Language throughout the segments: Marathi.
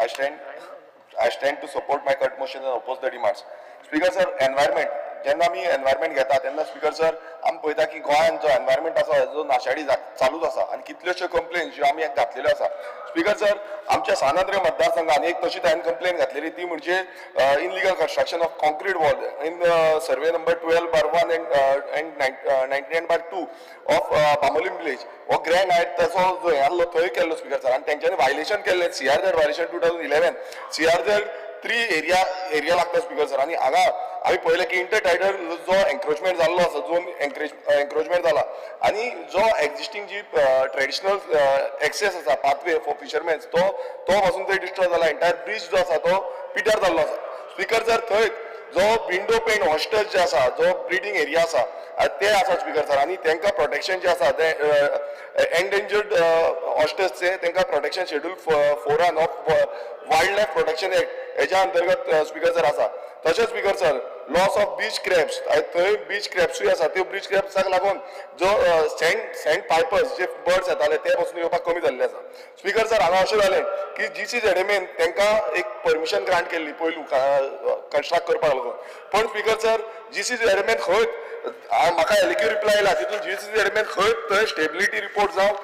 I stand to support my cut motion and oppose the demands. Speaker sir, environment. जेन्ना आमी एनवायरमेंट घेता तेन्ना स्पीकर सर आमी पळयता की गोंयांत जो एनवायरमेंट आसा जो नाशाडी चालूच आसा आनी कितल्योश्यो कंप्लेन ज्यो आमी घातलेल्यो आसा. स्पीकर सर, आमच्या सानंद्र मतदारसंघात एक तशीच हांवें कंप्लेन घातलेली ती म्हणजे illegal construction of concrete wall in survey number 12/1 and 99/2 of Bambolim village. हो ग्रँड हायट ताचो जो हे आसलो थंय केल्लो स्पीकर सर आनी तेंच्यांनी वायलेशन केल्लें CRZ वायलेशन 2011 CRZ 3 एरिया लागता स्पीकर सर. आनी हांगा आमी पळयलें की इंटरटायडल जो एन्क्रोचमेंट जाल्लो आसा जोन एन्क्रोचमेंट जाला आनी जो एक्झिस्टींग जी ट्रेडिशनल एक्सेस आसा पाथवे फॉर फिशरमॅन्स तो पासून थंय डिस्ट्रॉय जाला. एंटायर ब्रीज जो आसा तो पिड्ड्यार जाल्लो आसा. स्पीकर सर, थंय जो विंडो पेन हॉस्टेज जे आसा जो ब्रिडींग एरिया आसा ते आसा स्पीकर सर आनी तांकां प्रोटेक्शन जे आसा ते एंडेंजर्ड हॉस्टेजचे तांकां protection schedule 4 of wild life protection act हेच्या अंतर्गत स्पीकर सर आसा. तशेंच speaker sir loss of beach crabs थंय बीच क्रॅब्सूय आसा त्यो बीच क्रॅब्साक लागून जो सँड पायपर्स जे बर्ड्स येताले ते पासून येवपाक कमी जाल्ले आसा. स्पीकर सर, हांगा अशें जालें की GCZMAन तांकां एक परमिशन ग्रांट केल्ली पयलू कन्स्ट्रक्ट करपाक लागून. पण स्पीकर सर GCZMAन खंय म्हाका एलिक्यू रिप्लाय आयला तितून GCZMAन खंय थंय स्टेबिलिटी रिपोर्ट जावं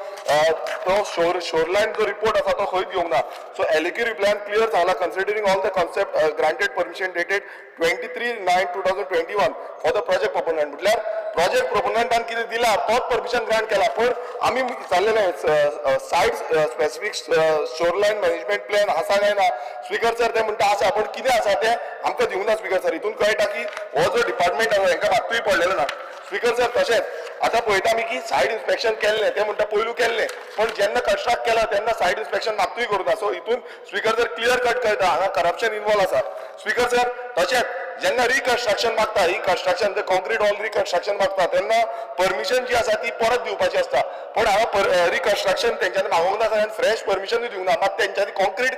तो शोरलायन जो रिपोर्ट आसा तो खंयच घेवंक ना. सो एलिक्यू रिप्लायन क्लियर सांगला considering all the concept granted permission dated 23/9/2021 for the project proponent. म्हटल्यार प्रोजेक्ट प्रोपोनंटान कितें दिला तोच परमिशन ग्रांट केला. पण आमी चाललेले सायट स्पेसिफीक शोरलायन मॅनेजमेंट प्लॅन आसा काय ना. स्पीकर सर ते म्हणटा आसा पण कितें आसा तें आमकां दिवंक ना. स्पीकर सर, हितून कळटा की हो जो डिपार्टमेंट आसा हांकां मात्तूय पडलेलो ना. स्पीकर सर, तशेंच आतां पळयता आमी की सायट इन्स्पेक्शन केल्लें ते म्हणटा पयलू केल्लें पण जेन्ना कन्स्ट्रक्ट केला तेन्ना सायट इन्स्पेक्शन मात्तूय करूं ना. सो हितून स्पीकर सर क्लियर कट कळटा हांगा करप्शन इन्वॉल्व आसा. स्पीकर सर, तशेंच जेन्ना रिकन्स्ट्रक्शन मागता ही कन्स्ट्रक्शन ते कॉन्क्रीट वॉल रिकन्स्ट्रक्शन मागता तेन्ना परमिशन जी आसा ती परत दिवपाची आसता. पण हांगा रिकन्स्ट्रक्शन तेंच्यांनी मागोंक ना कारण फ्रेश परमिशनूय दिवंक ना. मात तेंच्यांनी कॉन्क्रीट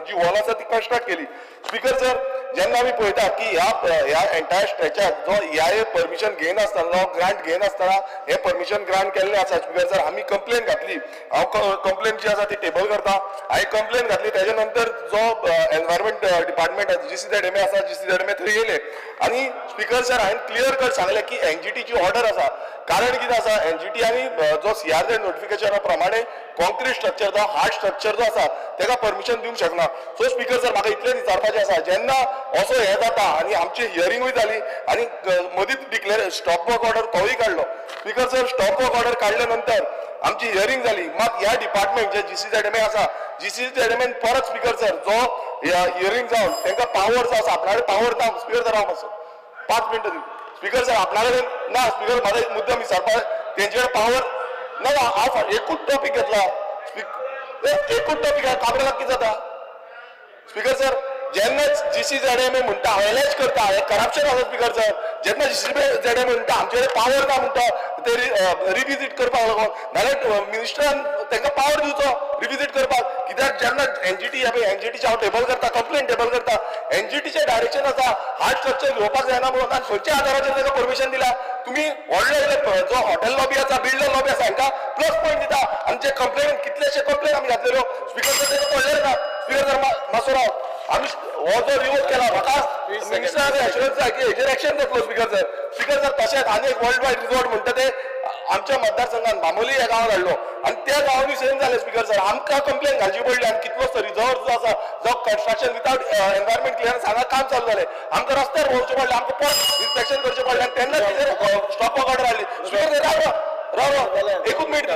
जी वॉल आसा ती कन्स्ट्रक्ट केली. स्पीकर सर, जेन्ना आमी पळयता की ह्या एंटायर स्ट्रेचाक जो EIA परमिशन घेयनासतना ग्रांट घेयनासतना हे परमिशन ग्रांट केल्लें आसा. स्पीकर सर, आमी कंप्लेन घातली. हांव कंप्लेन जी आसा ती टेबल करता. हांवें कंप्लेन घातली तेजे नंतर जो एनवायरमेंट डिपार्टमेंट GCZMA आसा GCZMA थंय येयले आनी स्पीकर सर हांवें क्लियर कट सांगलें की NGT ची ऑर्डर आसा. कारण कितें आसा NGT आनी जो CRZ नोटिफिकेशना प्रमाणे कॉन्क्रीट स्ट्रक्चर जो हार्ड स्ट्रक्चर जो आसा ताका परमिशन दिवंक शकना. सो स्पीकर सर, म्हाका इतलें विचारपाचें आसा जेन्ना असो हे जाता आनी आमची हियरिंगूय जाली आनी मदींच डिक्लेअर स्टॉप वर्क ऑर्डर तोय काडलो. Speaker sir, stop work order काडल्या नंतर आमची हियरिंग जाली. मात ह्या डिपार्टमेंट जे GCZMA आसा GCZMAन परत स्पीकर सर जो हियरिंग जावन तांकां पावर जो आसा आपल्या कडेन पावर ना. स्पीकर सर, हांव मातसो 5 मिनटां दिवं. स्पीकर सर, आपल्या कडेन ना. स्पीकर, म्हाका एक मुद्दम विचारपाक तेंचे कडेन पावर ना. हांव एकूच टॉपीक घेतला. एकूच टॉपीक काबराक कितें जाता. स्पीकर सर, जेन्ना GCZMA म्हणटा एलेज करता हे करप्शन आसा. स्पीकर सर, जेन्ना GCZMA म्हणटा आमचे कडेन पावर ना म्हणटा ते रिविजीट करपाक लागून नाल्यार मिनिस्टरान तांकां पावर दिवचो रिविजीट करपाक. कित्याक जेन्ना NGTचे हांव टेबल करता कंप्लेन टेबल करता NGTचे डायरेक्शन आसा हार्ड स्ट्रक्चर घेवपाक जायना म्हणून आनी खंयच्या आदाराचेर ताका परमिशन दिला. तुमी व्हडले जो हॉटेल लॉबी आसा बिल्डर लॉबी आसा हांकां प्लस पॉयंट दिता आनी जे कंप्लेन कितलेशे कंप्लेन आमी घातलेल्यो. स्पीकर सर, ताका पडलेले ना. स्पीकर सर, मातसो राव. आमी हो जो रिवोक केला म्हाका मिनिस्टरान एश्युरन्स जाय की हेजेर एक्शन जातलो. स्पीकर सर, स्पीकर सर, तशेंच आनी एक वर्ल्ड वायड रिसॉर्ट म्हणटा ते आमच्या मतदारसंघात बांबोली ह्या गांवांत हाडलो आनी त्या गांवांनी सेम जालें. स्पीकर सर, आमकां कंप्लेन घालची पडली आनी कितलोसो रिजॉर्ट जो आसा जो कन्स्ट्रक्शन विथआउट एनवायरमेंट क्लियरन्स हांगा काम चालू जालें. आमकां रस्त्यार वचचें पडलें आमकां परत इन्स्पेक्शन करचें पडलें आनी तेन्ना कितें स्टॉप ऑर्डर हाडली. स्पीकर सर, राव एकूच मिनट.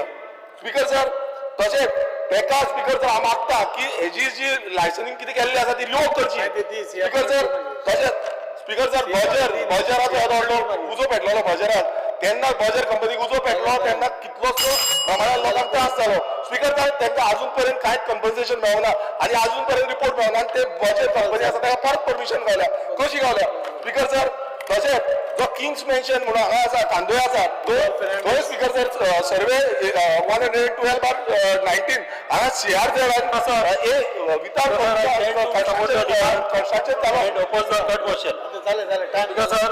स्पीकर सर, तशेंच ताका स्पीकर सर हांव मागता की हेजी जी लायसनिंग कितें केल्ली आसा ती रिवोक करची. स्पीकर सर, तशेंच स्पीकर सर, बजराचो येदो व्हडलो उजो पेटलेलो बजरात तेन्ना बजर कंपनीक उजो पेटलो तेन्ना कितलोसो प्रमाणात लोकांक त्रास जालो. स्पीकर सर, तांकां अजून पर्यंत कांयच कंपन्सेशन मेळना आनी अजून पर्यंत रिपोर्ट मेळना आनी ते बजर कंपनी आसा ताका परत परमिशन गावल्या. कशी गावल्या. स्पीकर सर, तशेंच जो किंग्स मेन्शन म्हणून हांगा आसा कांदोळे आसा थंय स्पीकर सर सर्वे 112/19 हांगा CRZ आसा विथआउट कन्स्ट्रक्शन चालू. Speaker sir,